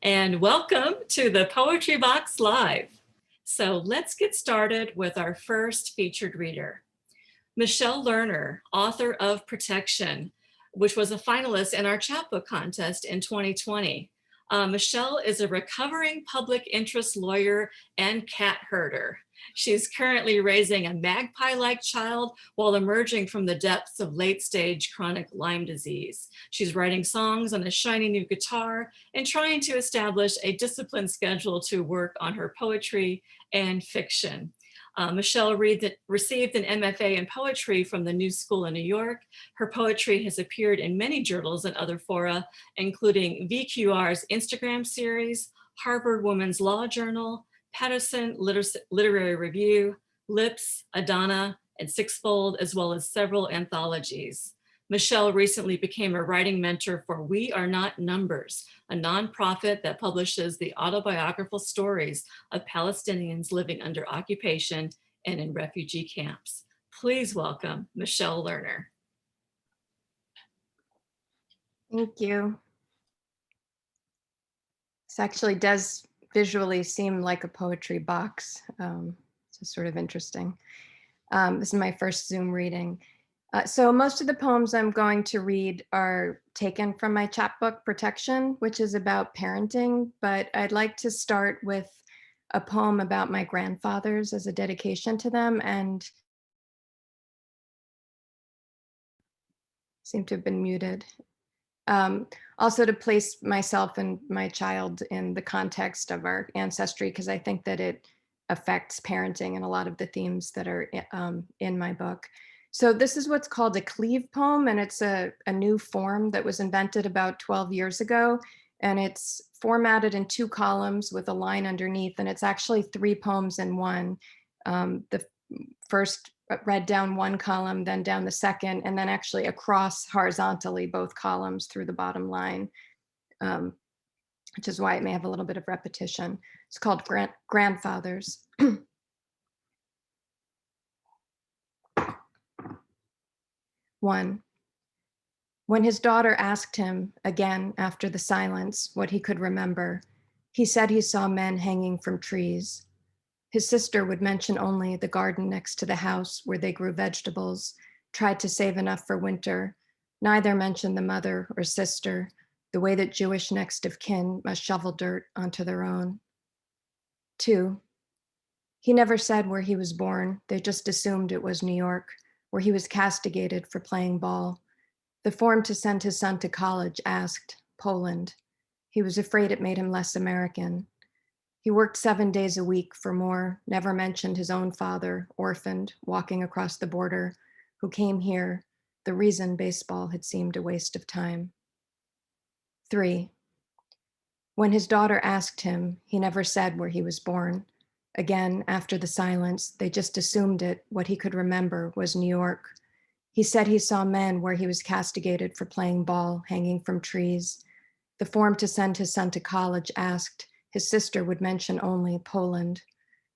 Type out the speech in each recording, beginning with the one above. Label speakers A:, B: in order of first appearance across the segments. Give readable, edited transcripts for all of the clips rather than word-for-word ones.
A: and welcome to the Poetry Box Live. So let's get started with our first featured reader. Michelle Lerner, author of Protection, which was a finalist in our chapbook contest in 2020. Michelle is a recovering public interest lawyer and cat herder. She's currently raising a magpie-like child while emerging from the depths of late-stage chronic Lyme disease. She's writing songs on a shiny new guitar and trying to establish a disciplined schedule to work on her poetry and fiction. Michelle received an MFA in poetry from the New School in New York. Her poetry has appeared in many journals and other fora, including VQR's Instagram series, Harvard Women's Law Journal, Patterson Literary Review, Lips, Adana, and Sixfold, as well as several anthologies. Michelle recently became a writing mentor for We Are Not Numbers, a nonprofit that publishes the autobiographical stories of Palestinians living under occupation and in refugee camps. Please welcome Michelle Lerner.
B: Thank you. This actually does visually seem like a poetry box. It's sort of interesting. This is my first Zoom reading. So most of the poems I'm going to read are taken from my chapbook Protection, which is about parenting, but I'd like to start with a poem about my grandfathers as a dedication to them, and seem to have been muted. Also to place myself and my child in the context of our ancestry, because I think that it affects parenting and a lot of the themes that are in my book. So this is what's called a cleave poem, and it's a new form that was invented about 12 years ago. And it's formatted in 2 columns with a line underneath, and it's actually 3 poems in one. The first read down one column, then down the second, and then actually across horizontally both columns through the bottom line, which is why it may have a little bit of repetition. It's called Grandfathers. 1. When his daughter asked him again after the silence what he could remember, he said he saw men hanging from trees. His sister would mention only the garden next to the house where they grew vegetables, tried to save enough for winter. Neither mentioned the mother or sister, the way that Jewish next of kin must shovel dirt onto their own. 2. He never said where he was born. They just assumed it was New York, where he was castigated for playing ball. The form to send his son to college asked Poland. He was afraid it made him less American. He worked 7 days a week for more, never mentioned his own father, orphaned, walking across the border, who came here, the reason baseball had seemed a waste of time. 3. When his daughter asked him, he never said where he was born. Again, after the silence, they just assumed it, what he could remember was New York. He said he saw men where he was castigated for playing ball, hanging from trees. The form to send his son to college asked, his sister would mention only Poland.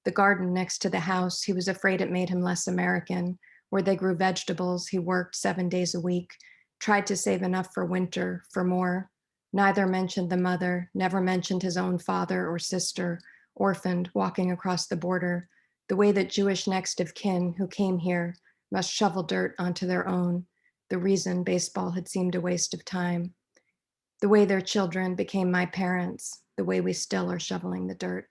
B: The garden next to the house, he was afraid it made him less American. Where they grew vegetables, he worked 7 days a week, tried to save enough for winter, for more. Neither mentioned the mother, never mentioned his own father or sister, orphaned, walking across the border, the way that Jewish next of kin who came here must shovel dirt onto their own, the reason baseball had seemed a waste of time. The way their children became my parents, the way we still are shoveling the dirt.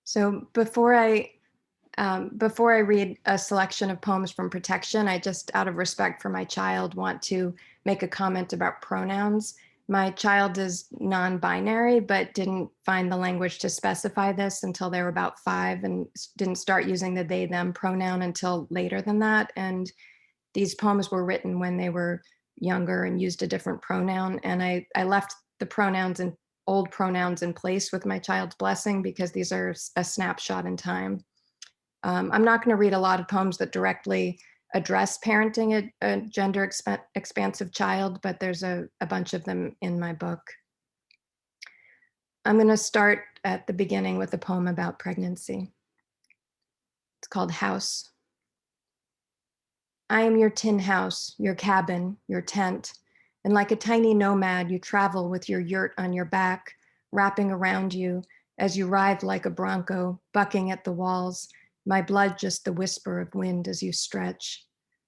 B: So before I read a selection of poems from Protection, I just, out of respect for my child, want to make a comment about pronouns. My child is non-binary, but didn't find the language to specify this until they were about 5 and didn't start using the they, them pronoun until later than that. And these poems were written when they were younger and used a different pronoun. And I left the pronouns and old pronouns in place with my child's blessing because these are a snapshot in time. I'm not going to read a lot of poems that directly address parenting a gender expansive child, but there's a bunch of them in my book. I'm going to start at the beginning with a poem about pregnancy. It's called House. I am your tin house, your cabin, your tent, And like a tiny nomad, you travel with your yurt on your back, wrapping around you as you ride like a bronco, bucking at the walls, my blood just the whisper of wind as you stretch.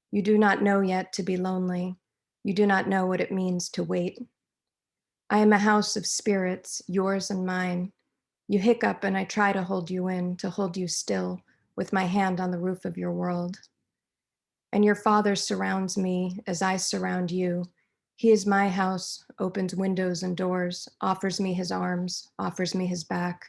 B: You do not know yet to be lonely. You do not know what it means to wait. I am a house of spirits, yours and mine. You hiccup and I try to hold you in, to hold you still, with my hand on the roof of your world. And your father surrounds me as I surround you. He is my house, opens windows and doors, offers me his arms, offers me his back.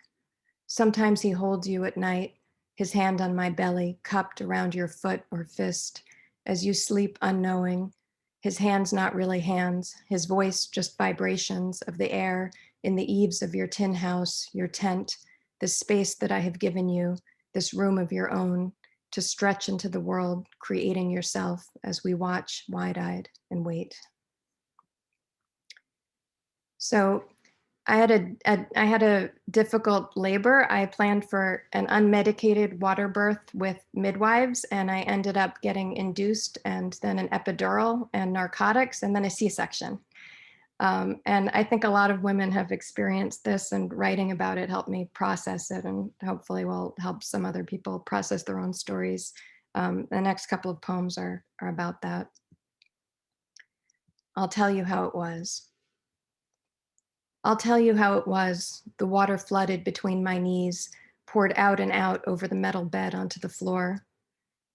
B: Sometimes he holds you at night, his hand on my belly, cupped around your foot or fist, as you sleep unknowing, his hands not really hands, his voice just vibrations of the air in the eaves of your tin house, your tent, this space that I have given you, this room of your own, to stretch into the world, creating yourself as we watch wide-eyed and wait. So I had a difficult labor. I planned for an unmedicated water birth with midwives, and I ended up getting induced and then an epidural and narcotics and then a C-section. And I think a lot of women have experienced this, and writing about it helped me process it, and hopefully will help some other people process their own stories. The next couple of poems are about that. I'll tell you how it was. I'll tell you how it was. The water flooded between my knees, poured out and out over the metal bed onto the floor.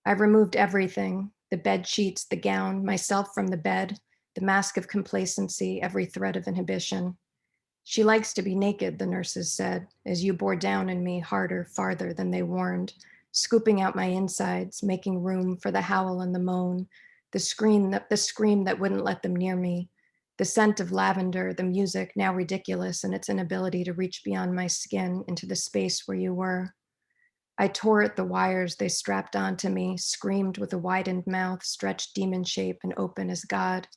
B: I removed everything, the bed sheets, the gown, myself from the bed, the mask of complacency, every thread of inhibition. She likes to be naked, the nurses said, as you bore down in me harder, farther than they warned, scooping out my insides, making room for the howl and the moan, the scream that wouldn't let them near me, the scent of lavender, the music now ridiculous in its inability to reach beyond my skin into the space where you were. I tore at the wires they strapped onto me, screamed with a widened mouth, stretched demon shape and open as God.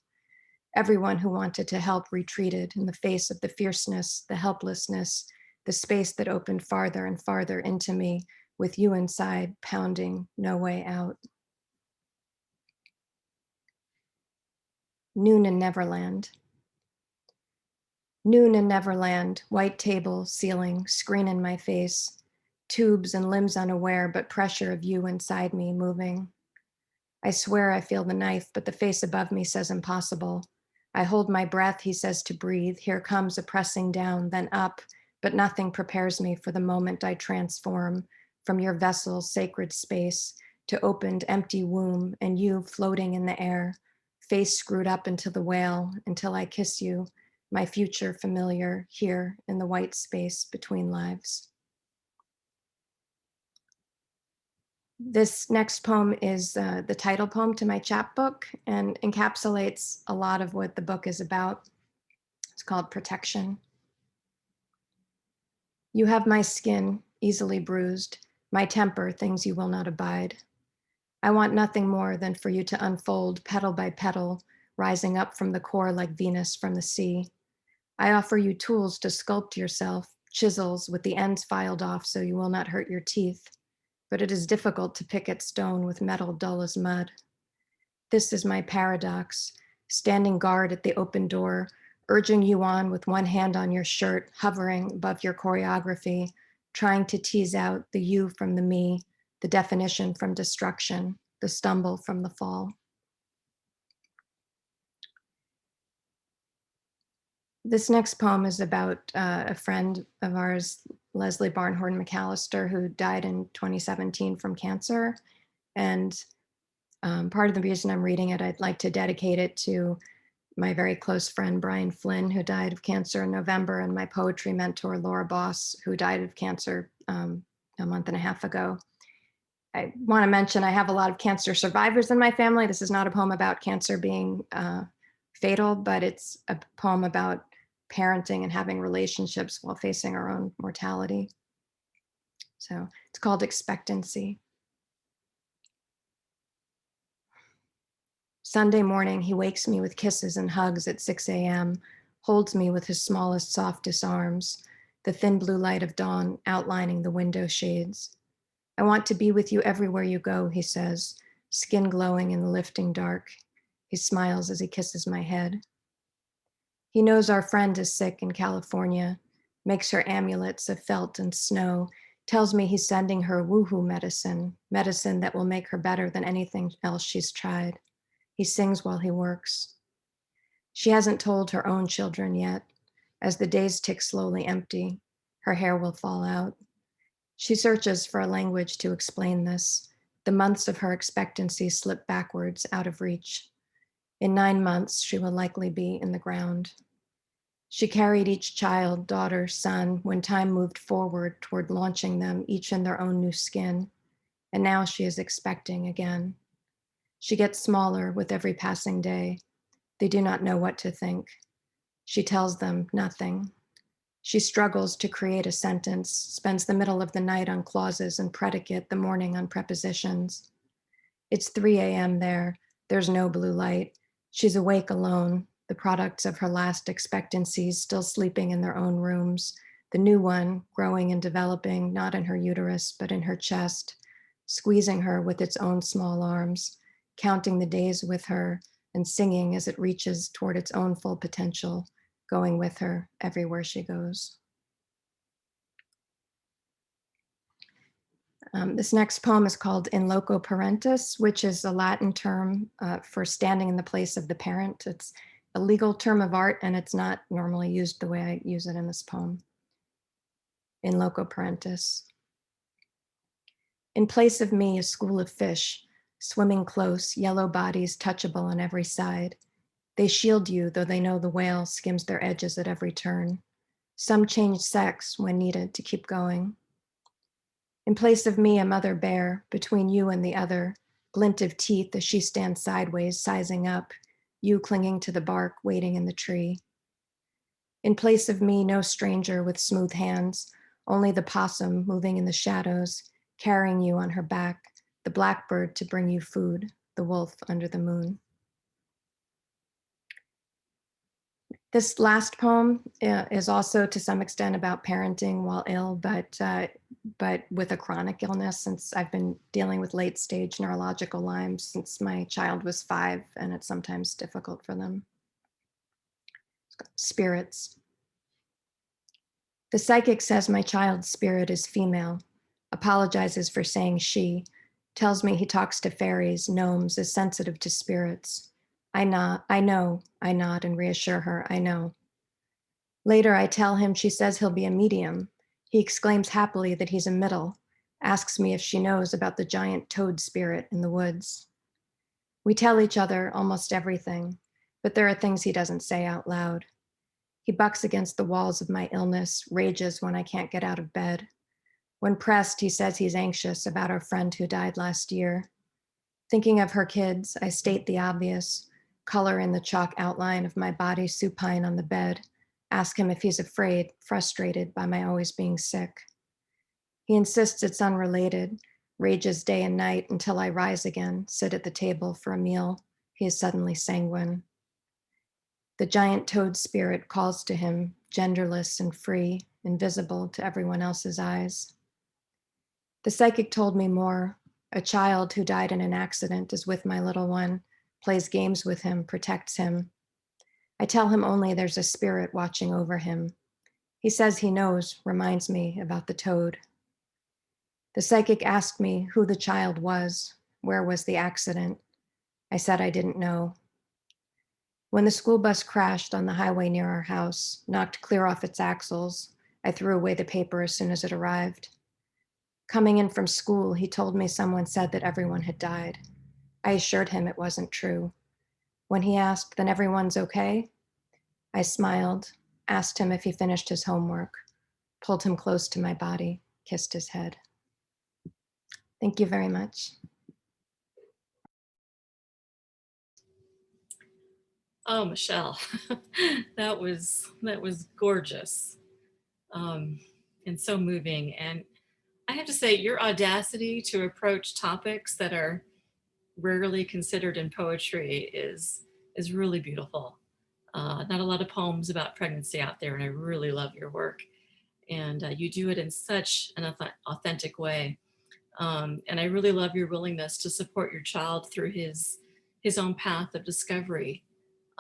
B: Everyone who wanted to help retreated in the face of the fierceness, the helplessness, the space that opened farther and farther into me, with you inside, pounding, no way out. Noon in Neverland. Noon in Neverland, white table, ceiling, screen in my face, tubes and limbs unaware, but pressure of you inside me moving. I swear I feel the knife, but the face above me says impossible. I hold my breath, he says to breathe. Here comes a pressing down, then up, but nothing prepares me for the moment I transform from your vessel's sacred space to opened empty womb and you floating in the air, face screwed up into the whale until I kiss you, my future familiar here in the white space between lives. This next poem is the title poem to my chapbook and encapsulates a lot of what the book is about. It's called Protection. You have my skin, easily bruised, my temper, things you will not abide. I want nothing more than for you to unfold petal by petal, rising up from the core like Venus from the sea. I offer you tools to sculpt yourself, chisels with the ends filed off so you will not hurt your teeth. But it is difficult to pick at stone with metal dull as mud. This is my paradox, standing guard at the open door, urging you on with one hand on your shirt, hovering above your choreography, trying to tease out the you from the me, the definition from destruction, the stumble from the fall. This next poem is about a friend of ours, Leslie Barnhorn McAllister, who died in 2017 from cancer. And part of the reason I'm reading it, I'd like to dedicate it to my very close friend, Brian Flynn, who died of cancer in November, and my poetry mentor, Laura Boss, who died of cancer a month and a half ago. I want to mention I have a lot of cancer survivors in my family. This is not a poem about cancer being fatal, but it's a poem about parenting and having relationships while facing our own mortality. So it's called Expectancy. Sunday morning, he wakes me with kisses and hugs at 6 a.m., holds me with his smallest, softest arms, the thin blue light of dawn outlining the window shades. I want to be with you everywhere you go, he says, skin glowing in the lifting dark. He smiles as he kisses my head. He knows our friend is sick in California, makes her amulets of felt and snow, tells me he's sending her woohoo medicine, medicine that will make her better than anything else she's tried. He sings while he works. She hasn't told her own children yet. As the days tick slowly empty, her hair will fall out. She searches for a language to explain this. The months of her expectancy slip backwards, out of reach. In 9 months, she will likely be in the ground. She carried each child, daughter, son, when time moved forward toward launching them, each in their own new skin. And now she is expecting again. She gets smaller with every passing day. They do not know what to think. She tells them nothing. She struggles to create a sentence, spends the middle of the night on clauses and predicate, the morning on prepositions. It's 3 a.m. there. There's no blue light. She's awake alone, the products of her last expectancies still sleeping in their own rooms, the new one growing and developing, not in her uterus, but in her chest, squeezing her with its own small arms, counting the days with her and singing as it reaches toward its own full potential, going with her everywhere she goes. This next poem is called In Loco Parentis, which is a Latin term for standing in the place of the parent. It's a legal term of art, and it's not normally used the way I use it in this poem. In Loco Parentis. In place of me, a school of fish, swimming close, yellow bodies touchable on every side. They shield you, though they know the whale skims their edges at every turn. Some change sex when needed to keep going. In place of me, a mother bear, between you and the other, glint of teeth as she stands sideways, sizing up, you clinging to the bark, waiting in the tree. In place of me, no stranger with smooth hands, only the possum moving in the shadows, carrying you on her back, the blackbird to bring you food, the wolf under the moon. This last poem is also to some extent about parenting while ill, but with a chronic illness, since I've been dealing with late stage neurological Lyme since my child was 5, and it's sometimes difficult for them. Spirits. The psychic says my child's spirit is female, apologizes for saying she, tells me he talks to fairies, gnomes, is sensitive to spirits. I know, I nod and reassure her, I know. Later, I tell him she says he'll be a medium. He exclaims happily that he's a middle, asks me if she knows about the giant toad spirit in the woods. We tell each other almost everything, but there are things he doesn't say out loud. He bucks against the walls of my illness, rages when I can't get out of bed. When pressed, he says he's anxious about our friend who died last year. Thinking of her kids, I state the obvious, color in the chalk outline of my body supine on the bed, ask him if he's afraid, frustrated by my always being sick. He insists it's unrelated, rages day and night until I rise again, sit at the table for a meal. He is suddenly sanguine. The giant toad spirit calls to him, genderless and free, invisible to everyone else's eyes. The psychic told me more. A child who died in an accident is with my little one, plays games with him, protects him. I tell him only there's a spirit watching over him. He says he knows, reminds me about the toad. The psychic asked me who the child was, where was the accident. I said I didn't know. When the school bus crashed on the highway near our house, knocked clear off its axles, I threw away the paper as soon as it arrived. Coming in from school, he told me someone said that everyone had died. I assured him it wasn't true. When he asked, then everyone's okay? I smiled, asked him if he finished his homework, pulled him close to my body, kissed his head. Thank you very much.
A: Oh, Michelle, that was gorgeous, and so moving. And I have to say, your audacity to approach topics that are rarely considered in poetry is really beautiful. Not a lot of poems about pregnancy out there, and I really love your work. And you do it in such an authentic way. And I really love your willingness to support your child through his own path of discovery.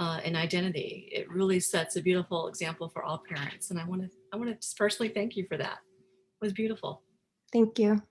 A: and identity. It really sets a beautiful example for all parents. And I want to just personally thank you for that. It was beautiful.
B: Thank you.